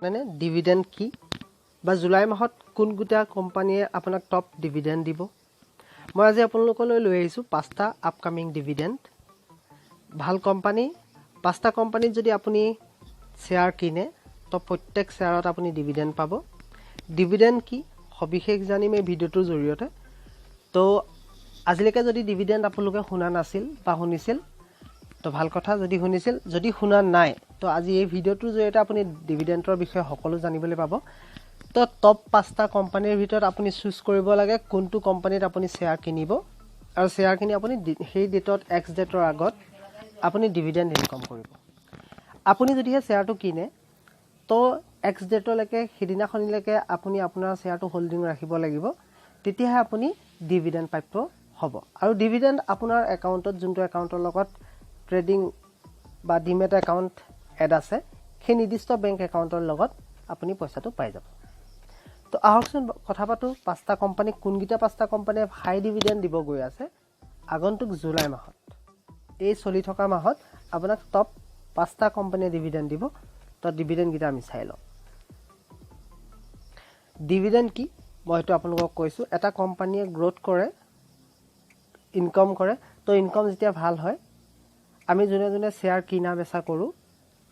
মানে ডিভিডেন্ড কি বা জুলাই মাহত কোনগুটা কোম্পানীয়ে আপোনাক টপ ডিভিডেন্ড দিব মই আজি আপোনালোকলৈ লৈ আহিছোঁ পাঁচটা আপকামিং ডিভিডেন্ড ভাল কোম্পানী পাঁচটা কোম্পানীত যদি আপুনি শেয়াৰ কিনে তো প্ৰত্যেক শেয়াৰত আপুনি ডিভিডেন্ড পাব ডিভিডেন্ড কি সবিশেষ জানিম এই ভিডিওটোৰ জৰিয়তে তো আজিলৈকে যদি ডিভিডেন্ড আপোনালোকে শুনা নাছিল বা শুনিছিল তো ভাল কথা যদি শুনিছিল যদি শুনা নাই তো আজি এই ভিডিওটোৰ জৰিয়তে আপুনি ডিভিডেন্ডৰ বিষয়ে সকলো জানিবলৈ পাব তো টপ 5টা কোম্পানীৰ ভিতৰত আপুনি চুজ কৰিব লাগে কোনটো কোম্পানীত আপুনি শেয়াৰ কিনিব আৰু শেয়াৰ কিনি আপুনি সেই ডেটত এক্স ডেটৰ আগত আপুনি ডিভিডেন্ড ইনকাম কৰিব আপুনি যদি শেয়াৰটো কিনে তো এক্স ডেটলৈকে সিদিনাখনিলৈকে আপুনি আপোনাৰ শেয়াৰটো হোল্ডিং ৰাখিব লাগিব তেতিয়াহে আপুনি ডিভিডেন্ড প্ৰাপ্য হ'ব আৰু ডিভিডেন্ড আপোনাৰ একাউণ্টত যোনটো একাউণ্টৰ লগত ট্ৰেডিং বা ডিমেট একাউণ্ট এড আছে সেই নিৰ্দিষ্ট বেংক একাউণ্টৰ লগত আপুনি পইচাটো পাই যাব তো আহকচোন কথা পাতো পাঁচটা কোম্পানী কোনগিটা পাঁচটা কোম্পানীয়ে হাই ডিভিডেন্ড দিব গৈ আছে আগন্তুক জুলাই মাহত এই চলি থকা মাহত আপোনাক টপ পাঁচটা কোম্পানীয়ে ডিভিডেন্ড দিব তো ডিভিডেন্ড গিটা আমি চাই লওঁ ডিভিডেন্ড কি মইতো আপোনালোকক কৈছো এটা কোম্পানীয়ে গ্ৰোথ কৰে ইনকাম কৰে তো ইনকাম যেতিয়া ভাল হয় আমি জনে জনে শেয়াৰ কিনা বেচা কৰো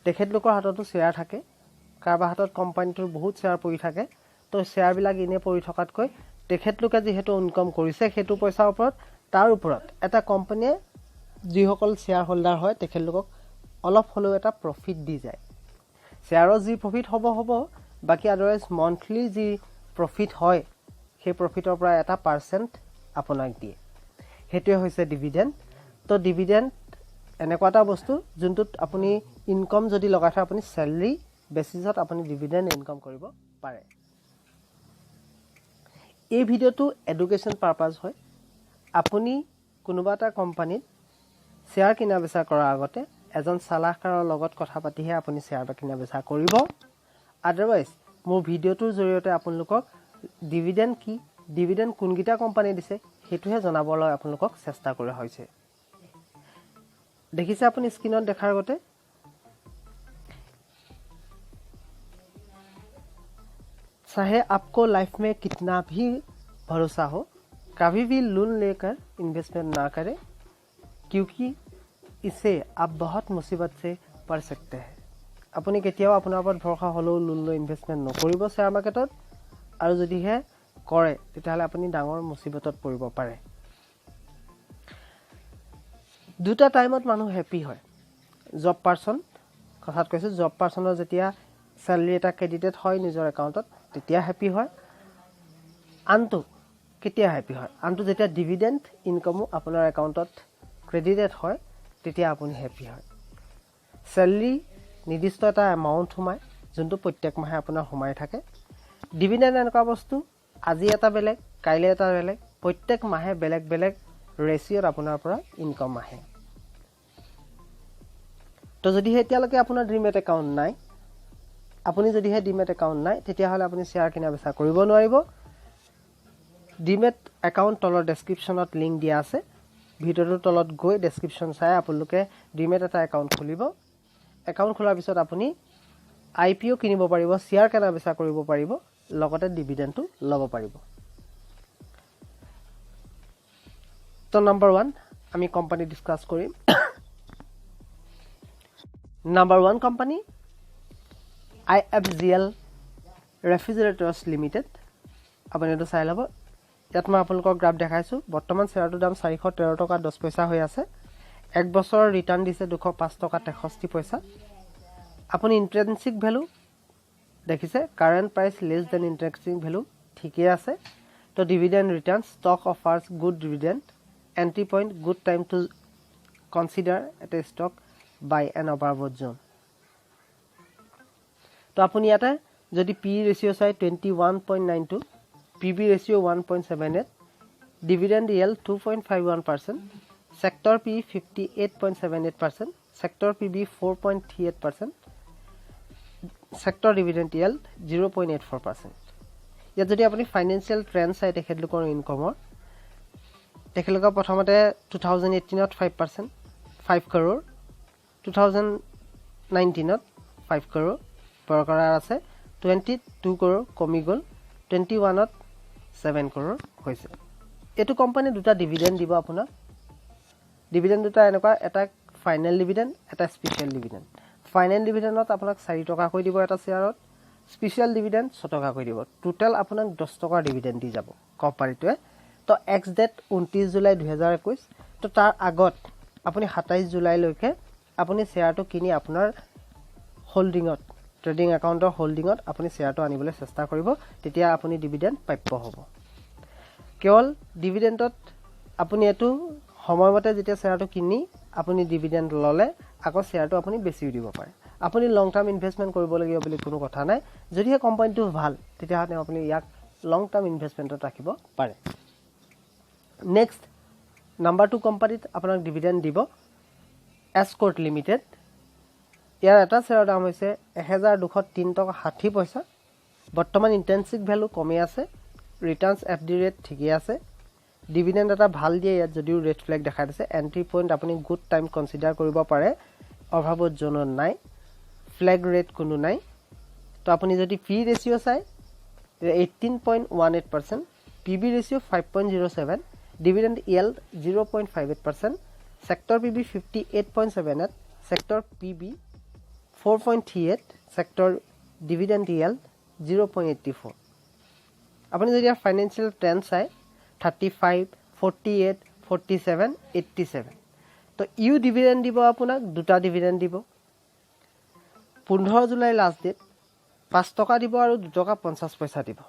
তেখেতলোকৰ হাততো শেয়াৰ থাকে কাৰোবাৰ হাতত কোম্পানীটোৰ বহুত শেয়াৰ পৰি থাকে তো শেয়াৰ বিলাক ইনে পৰি থকাতকৈ তেখেতলোকে যেহেতু ইনকাম কৰিছে হেতু পইচাৰ ওপৰত তাৰ ওপৰত এটা কোম্পানীয়ে যিসকল শেয়াৰ হোল্ডাৰ হয় তেখেতলোকক অলপ হলেও এটা প্ৰফিট দি যায় শেয়াৰৰ যি প্ৰফিট হ'ব বাকি আদাৰৱাইজ মন্থলি যি প্ৰফিট হয় সেই প্ৰফিটৰ পৰা এটা পাৰ্সেন্ট আপোনাক দিয়ে হেতুৱে হৈছে ডিভিডেন্ড তো ডিভিডেন্ড এনেকুৱা এটা বস্তু যোনটোত আপুনি ইনকাম যদি লগাই থা আপুনি স্যালাৰি বেসিছত আপুনি ডিভিডেন্ড ইনকাম কৰিব পাৰে এই ভিডিওটো এডুকেশন পাৰপাস হয় আপুনি কোনোবা এটা কোম্পানীত শেয়াৰ কিনা বেচা কৰাৰ আগতে এজন সালাহকাৰৰ লগত কথা পাতিহে আপুনি শেয়াৰ কিনা বেচা কৰিব আদাৰৱাইজ মোৰ ভিডিওটোৰ জৰিয়তে আপোনালোকক ডিভিডেন্ড কি ডিভিডেন্ড কোনগিটা কোম্পানী দিছে হেতুহে জনাবলৈ আপোনালোকক চেষ্টা কৰা হৈছে দেখিছে আপুনি স্ক্ৰিনত দেখাৰ আগতে चाहे आपको लाइफ में कितना भी भरोसा हो कभी भी लोन लेकर इन्वेस्टमेंट ना करें क्योंकि इससे आप बहुत मुसीबत से पड़ सकते हैं আপুনি কেতিয়াও আপোনাৰ ওপৰত ভৰসা হলেও লোন লৈ ইনভেষ্টমেন্ট নকৰিব শেয়াৰ মাৰ্কেটত আৰু যদিহে কৰে তেতিয়াহলে আপুনি ডাঙৰ মুসিবতত পৰিব পাৰে দুটা টাইমত মানুহ হ্যাপি হয় জব পাৰসন কথাত কৈছো জব পাৰসনৰ যেতিয়া স্যালাৰি এটা ক্ৰেডিটেড হয় নিজৰ একাউণ্টত তেতিয়া হ্যাপি হয় আনটো কেতিয়া হ্যাপি হয় আনটো যেতিয়া ডিভিডেন্ড ইনকামো আপোনাৰ একাউণ্টত ক্ৰেডিটেড হয় তেতিয়া আপুনি হ্যাপি হয় স্যালাৰি নিৰ্দিষ্ট এটা এমাউন্ট হুমায় যোনটো প্ৰত্যেক মাহে আপোনাৰ হুমাই থাকে ডিভিডেন্ড এনেকুৱা বস্তু আজি এটা বেলেগ কাইলে এটা বেলেগ প্ৰত্যেক মাহে বেলেগ বেলেগ ৰেশিঅত আপোনাৰ পৰা ইনকাম আহে তো যদি এতিয়ালৈকে আপোনাৰ ড্ৰিমেট একাউণ্ট নাই আপুনি যদি হে ডিমেট একাউণ্ট নাই তেতিয়া হলে আপুনি শেয়াৰ কিনা বেচা কৰিব নোৱাৰিব ডিমেট একাউণ্ট তলৰ ডেসক্ৰিপচনত লিংক দিয়া আছে ভিডিওটোৰ তলত গৈ ডেসক্ৰিপচন চাই আপোনালোকে ডিমেট এটা একাউণ্ট খুলিব একাউণ্ট খোলাৰ পিছত আপুনি আইপিও কিনিব পাৰিব শেয়াৰ কিনা বেচা কৰিব পাৰিব লগতে ডিভিডেন্ডটো ল'ব পাৰিব তো নাম্বাৰ 1 আমি কোম্পানী ডিসকাস কৰিম number 1 company IFGL Refrigerators Limited আপুনি এটো চাই লব ইয়াত মই আপোনালোকক গ্ৰাফ দেখাইছো বৰ্তমান শেয়াৰটোৰ দাম 413 টকা 10 পইচা হৈ আছে এক বছৰ ৰিটাৰ্ণ দিছে 205 টকা 63 পইচা আপুনি ইন্ট্ৰিনসিক ভ্যালু দেখিছে current price less than intrinsic value ঠিকই আছে তো dividend return stock offers good dividend entry point good time to consider at a stock by an overbought zone তো আপুনি ইয়াতে যদি পি ৰেশিও চাই 21.92 PB ratio 1.78 dividend yield 2.51% sector P 58.78% sector PB 4.38% sector dividend yield 0.84% ইয়াত যদি আপুনি financial trend চাই তেখেতলোকৰ ইনকামৰ তেখেতলোকৰ প্ৰথমতে 2018 ত 5% 5 crore 2019 ত 5 crore বৰকৰাৰ আছে 22 crore কমি গ'ল 21ত 7 crore হৈছে এটো কোম্পানী দুটা ডিভিডেন্ড দিব আপোনাক ডিভিডেন্ড দুটা এনেকুৱা এটা ফাইনাল ডিভিডেন্ড এটা স্পেশাল ডিভিডেন্ড ফাইনাল ডিভিডেন্ডত আপোনাক 4 টকা কৈ দিব এটা শেয়াৰত স্পেশাল ডিভিডেন্ড 6 টকা কৈ দিব টোটাল আপোনাক 10 টকা ডিভিডেন্ড দি যাব কোম্পানীটোৱে তো এক্স ডেট 29 জুলাই 2021 তো তাৰ আগত আপুনি 27 জুলাই লৈকে আপুনি শেয়াৰটো কিনি আপোনাৰ হোল্ডিংত ট্ৰেডিং একাউণ্টৰ হোল্ডিংত আপুনি শেয়াৰটো আনিবলৈ চেষ্টা কৰিব তেতিয়া আপুনি ডিভিডেন্ড প্ৰাপ্য হ'ব কেৱল ডিভিডেন্ডত আপুনি এটো সময়মতে যেতিয়া শেয়াৰটো কিনি আপুনি ডিভিডেন্ড ললে আকৌ শেয়াৰটো আপুনি বেছিও দিব পাৰে আপুনি লং টাৰ্ম ইনভেষ্টমেন্ট কৰিব লাগিব বুলি কোনো কথা নাই যদিহে কোম্পানীটো ভাল তেতিয়া আপুনি ইয়াক লং টাৰ্ম ইনভেষ্টমেন্টত ৰাখিব পাৰে নেক্সট নাম্বাৰ 2 কোম্পানীত আপোনাক ডিভিডেন্ড দিব এসকৰ্ট লিমিটেড ইয়াৰ এটা শেয়াৰৰ দাম হৈছে 1203 টকা 60 পইচা বৰ্তমান ইন্টেনসিভ ভ্যালু কমি আছে ৰিটাৰ্নস এফডি ৰেট ঠিকই আছে ডিভিডেন্ড এটা ভাল দিয়ে ইয়াত যদিও ৰেড ফ্ল্যাগ দেখাই দিছে এন্ট্ৰি পইণ্ট আপুনি গুড টাইম কনসিডাৰ কৰিব পাৰে অভাৱত জনৰ নাই ফ্ল্যাগ ৰেট কোনো নাই তো আপুনি যদি পি ৰেশিও চাই 18.18% PB ratio 5.07 dividend yield 0.58% sector PB 58.78 sector PB 4.38 sector dividend yield 0.84 আপুনি যদি ফাইনান্সিয়াল ট্ৰেন্ড চাই 35 48 47 87 তো ইউ ডিভিডেন্ড দিব আপোনাক দুটা ডিভিডেন্ড দিব 15 জুলাই লাষ্ট ডেট 5 টকা দিব আৰু 2 টকা 50 পইচা দিব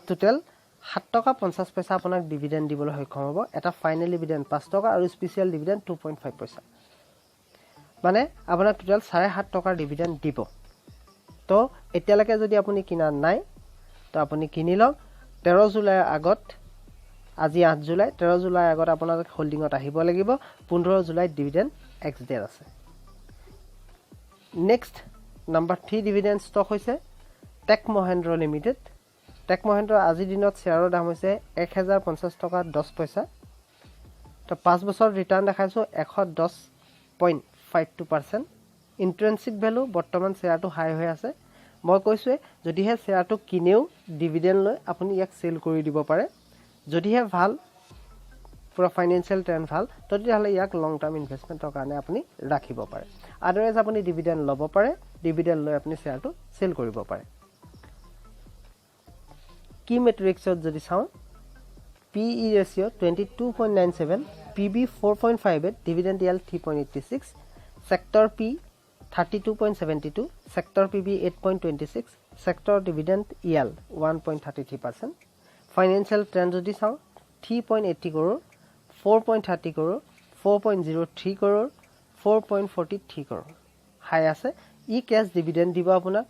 টোটাল 7 টকা 50 পইচা আপোনাক ডিভিডেন্ড দিবলৈ সক্ষম হ'ব এটা ফাইনাল ডিভিডেন্ড 5 টকা আৰু স্পেশাল ডিভিডেন্ড 2.5 পইচা মানে আপোনাক টোটাল 7.5 টকাৰ ডিভিডেন্ড দিব তো এতিয়ালৈকে যদি আপুনি কিনা নাই তো আপুনি কিনি লওক 13 জুলাইৰ আগত আজি 8 জুলাই 13 জুলাইৰ আগত আপোনাৰ হোল্ডিংত আহিব লাগিব 15 জুলাইত ডিভিডেন্ড এক্স ডেট আছে নেক্সট নাম্বাৰ 3 ডিভিডেন্ড ষ্টক হৈছে Tech Mahindra limited Tech Mahindra আজি দিনত শেয়াৰৰ দাম হৈছে 1050 টকা 10 পইচা তো 5 বছৰ ৰিটাৰ্ন দেখাইছো 110.52% ইন্ট্ৰিনসিক ভ্যালু বৰ্তমান শেয়াৰটো হাই হৈ আছে মই কৈছো যদিহে শেয়াৰটো কিনেও ডিভিডেন্ড লৈ আপুনি ইয়াক সেল কৰি দিব পাৰে যদিহে ভাল পুৰা ফাইনান্সিয়াল ট্ৰেন্ড ভাল তেতিয়াহলে ইয়াক লং টাৰ্ম ইনভেষ্টমেন্টৰ কাৰণে আপুনি ৰাখিব পাৰে আদাৰৱাইজ আপুনি ডিভিডেন্ড ল'ব পাৰে ডিভিডেন্ড লৈ আপুনি শেয়াৰটো সেল কৰিব পাৰে কি মেট্ৰিক্সত যদি চাও PE ratio 22.97 PB 4.58 dividend yield 3.86 sector P 32.72 sector PB 8.26 sector dividend yield 1.33% financial trend যদি চাও 3.80 crore 4.30 crore 4.03 crore 4.43 crore হাই আছে ই ক্যাশ ডিভিডেন্ড দিব আপোনাক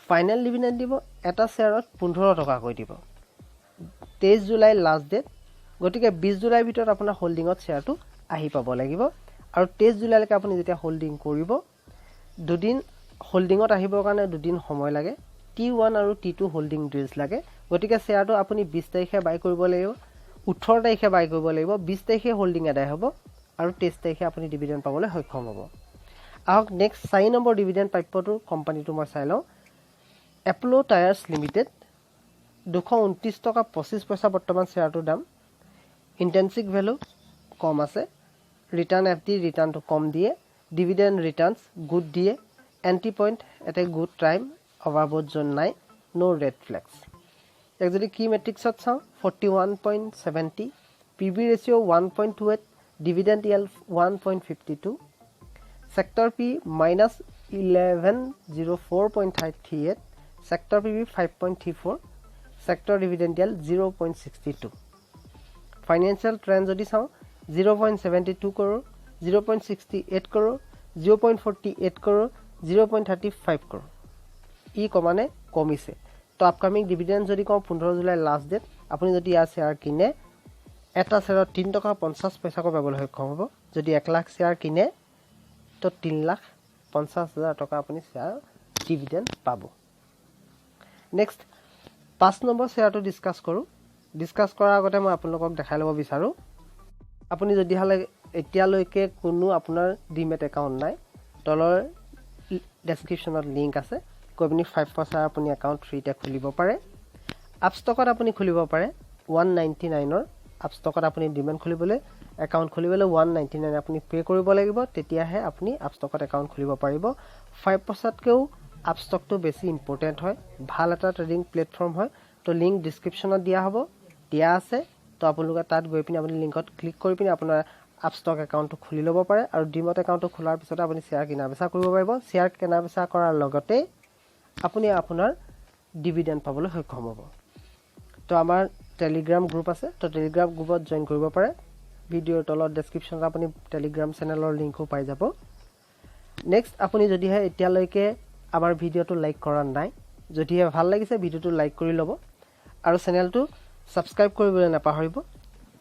ফাইনাল ডিভিডেন্ড দিব এটা শেয়াৰত 15 টকা কৈ দিব 23 জুলাই লাষ্ট ডেট গটিকে 20 জুলাই ভিতৰত আপোনাৰ হোল্ডিংত শেয়াৰটো আহি পাব লাগিব আৰু 23 জুলাইলৈকে আপুনি যেতিয়া হোল্ডিং কৰিব দুদিন হোল্ডিংত আহিবৰ কাৰণে দুদিন সময় লাগে T1 আৰু T2 হোল্ডিং ডিলছ লাগে গটিকে শেয়াৰটো আপুনি 20 তাৰিখে বাই কৰিব লাগিব 18 তাৰিখে বাই কৰিব লাগিব 20 তাৰিখে হোল্ডিং আদায় হ'ব আৰু 23 তাৰিখে আপুনি ডিভিডেন্ড পাবলৈ সক্ষম হ'ব আহক নেক্সট 4 নম্বৰ ডিভিডেন্ড প্ৰাপ্যটো কোম্পানীটো মই চাই লওঁ এপলো টায়াৰ্স লিমিটেড 229 টকা 25 পইচা বৰ্তমান শেয়াৰটোৰ দাম ইন্টেনসিভ ভ্যালু কম আছে ৰিটাৰ্ন এফডি ৰিটাৰ্নটো কম দিয়ে ডিভিডেন্ড ৰিটাৰ্নস গুড দিয়ে এন্ট্ৰি পইণ্ট এতে গুড টাইম অভাৱত জন নাই নো ৰেড ফ্ল্যাগস এক যদি কি মেট্ৰিক্সত চাও 41.70 PB ratio 1.28 dividend yield 1.52 sector P -1104.38 sector PB 5.34 sector dividend yield 0.62 financial trend যদি চাও 0.72 crore 0.68 crore 0.48 crore 0.35 crore ই কমানে কমিছে তো আপকামিং ডিভিডেন্ড যদি কম 15 জুলাই লাষ্ট ডেট আপুনি যদি ইয়াৰ শেয়াৰ কিনে এটা শেয়াৰত 3 টকা 50 পইচা কৈ পাবলৈ সক্ষম হ'ব যদি 1 লাখ শেয়াৰ কিনে তো 3,50,000 টকা আপুনি শেয়াৰ ডিভিডেন্ড পাব নেক্সট 5 নম্বৰ শেয়াৰটো ডিসকাস কৰাৰ আগতে মই আপোনালোকক দেখাই ল'ব বিচাৰো আপুনি যদি হালে এতিয়ালৈকে কোনো আপোনাৰ ডিমেট একাউণ্ট নাই তলৰ ডেসক্ৰিপচনত লিংক আছে কৈ পিনি 5 পইচা আপুনি একাউণ্ট ফ্ৰীতে খুলিব পাৰে আপষ্টকত আপুনি খুলিব পাৰে 199 ৰ আপষ্টকত আপুনি ডিমেণ্ট খুলিবলৈ একাউণ্ট খুলিবলৈ 199 আপুনি পে কৰিব লাগিব তেতিয়াহে আপুনি আপষ্টকত একাউণ্ট খুলিব পাৰিব 5 পইচাতকৈও আপষ্টকটো বেছি ইম্পৰ্টেণ্ট হয় ভাল এটা ট্ৰেডিং প্লেটফৰ্ম হয় তো লিংক ডেছক্ৰিপশ্যনত দিয়া আছে তো আপোনালোকে তাত গৈ পিনি আপুনি লিংকত ক্লিক কৰি পিনি আপোনাৰ আপষ্টক একাউণ্টটো খুলি ল'ব পাৰে আৰু ডিমট একাউণ্টটো খোলাৰ পিছত আপুনি শ্বেয়াৰ কিনা বেচা কৰিব পাৰিব শ্বেয়াৰ কিনা বেচা কৰাৰ লগতে আপুনি আপোনাৰ ডিভিডেণ্ড পাবলৈ সক্ষম হ'ব তো আমাৰ টেলিগ্ৰাম গ্ৰুপ আছে তো টেলিগ্ৰাম গ্ৰুপত জইন কৰিব পাৰে ভিডিঅ'ৰ তলত ডেছক্ৰিপশ্যনত আপুনি টেলিগ্ৰাম চেনেলৰ লিংকো পাই যাব নেক্সট আপুনি যদিহে এতিয়ালৈকে আমাৰ ভিডিঅ'টো লাইক কৰা নাই যদিহে ভাল লাগিছে ভিডিঅ'টো লাইক কৰি ল'ব আৰু চেনেলটো ছাবস্ক্ৰাইব কৰিবলৈ নাপাহৰিব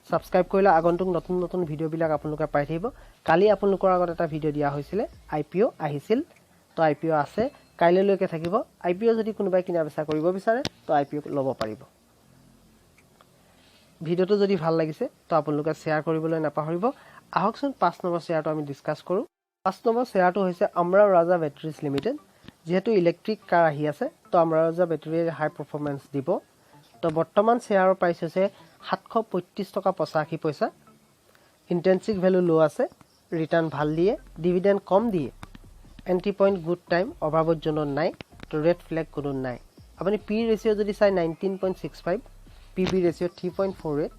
ছাবস্ক্ৰাইব কৰিলে আগন্তুক নতুন নতুন ভিডিঅ'বিলাক আপোনালোকে পাই থাকিব কালি আপোনালোকৰ আগত এটা ভিডিঅ' দিয়া হৈছিলে IPO আহিছিল তো IPO আছে কাইলৈলৈকে থাকিব IPO যদি কোনোবাই কিনা বেচা কৰিব বিচাৰে তো IPO ল'ব পাৰিব ভিডিঅ'টো যদি ভাল লাগিছে তো আপোনালোকে শ্বেয়াৰ কৰিবলৈ নাপাহৰিব আহকচোন 5 নম্বৰ শ্বেয়াৰটো আমি ডিছকাছ কৰোঁ 5 নম্বৰ শ্বেয়াৰটো হৈছে আমৰাও ৰাজা বেটাৰিজ লিমিটেড যেহেতু ইলেক্ট্ৰিক কাৰ আহি আছে তো আমৰাও ৰাজা বেটাৰীয়ে হাই পাৰফৰ্মেন্স দিব তো বৰ্তমান শ্বেয়াৰৰ প্ৰাইচ হৈছে 735 টকা 85 পইচা ইন্টেনসিভ ভ্যালু লো আছে ৰিটাৰ্ণ ভাল দিয়ে ডিভিডেণ্ড কম দিয়ে এন্ট্ৰি পইণ্ট গুড টাইম অভাৱজনক নাই তো ৰেড ফ্ল্যাগ কোনো নাই আপুনি পি ৰেশিও যদি চাই 19.65 পিবি ৰেশিও 3.48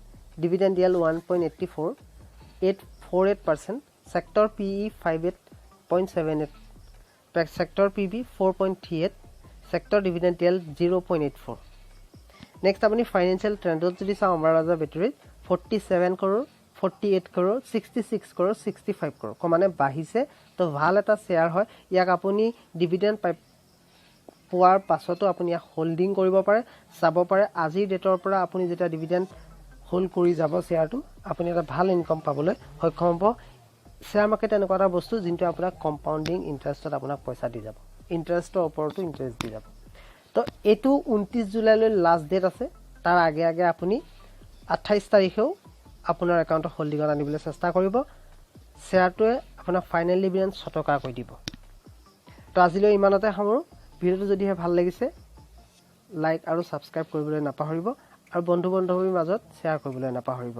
ডিভিডেণ্ড ডিএল 1.84 848% sector PE 58.78 sector PB 4.38 sector dividend ডিএল 0.84 নেক্সট আপুনি ফাইনান্সিয়েল ট্ৰেণ্ডত যদি চাও আমাৰ ৰাজা বেটাৰী 47 কৰোৰ 48 কৰোৰ 66 কৰোৰ 65 কৰোৰ মানে বাঢ়িছে তো ভাল এটা শ্বেয়াৰ হয় ইয়াক আপুনি ডিভিডেণ্ড পোৱাৰ পাছতো আপুনি হোল্ডিং কৰিব পাৰে চাব পাৰে আজিৰ ডেটৰ পৰা আপুনি যেটা ডিভিডেণ্ড হোল্ড কৰি যাব শ্বেয়াৰটো আপুনি এটা ভাল ইনকাম পাবলৈ সক্ষম হ'ব শ্বেয়াৰ মাৰ্কেট এনেকুৱা এটা বস্তু যিটো আপোনাক কম্পাউণ্ডিং ইন্টাৰেষ্টত আপোনাক পইচা দি যাব ইন্টাৰেষ্টৰ ওপৰতো ইন্টাৰেষ্ট দি যাব তো এটো 29 জুলাইলৈ লাষ্ট ডেট আছে তাৰ আগে আগে আপুনি 28 তাৰিখেও আপোনাৰ একাউণ্টত হোল্ডিংত আনিবলৈ চেষ্টা কৰিব শ্বেয়াৰটোৱে আপোনাক ফাইনেল ডিভিডেণ্ড 100 টকা কৈ দিব তো আজিলৈ ইমানতে সামৰো ভিডিঅ'টো যদিহে ভাল লাগিছে লাইক আৰু সাবস্ক্ৰাইব কৰিবলৈ নাপাহৰিব আৰু বন্ধু বান্ধৱীৰ মাজত শ্বেয়াৰ কৰিবলৈ নাপাহৰিব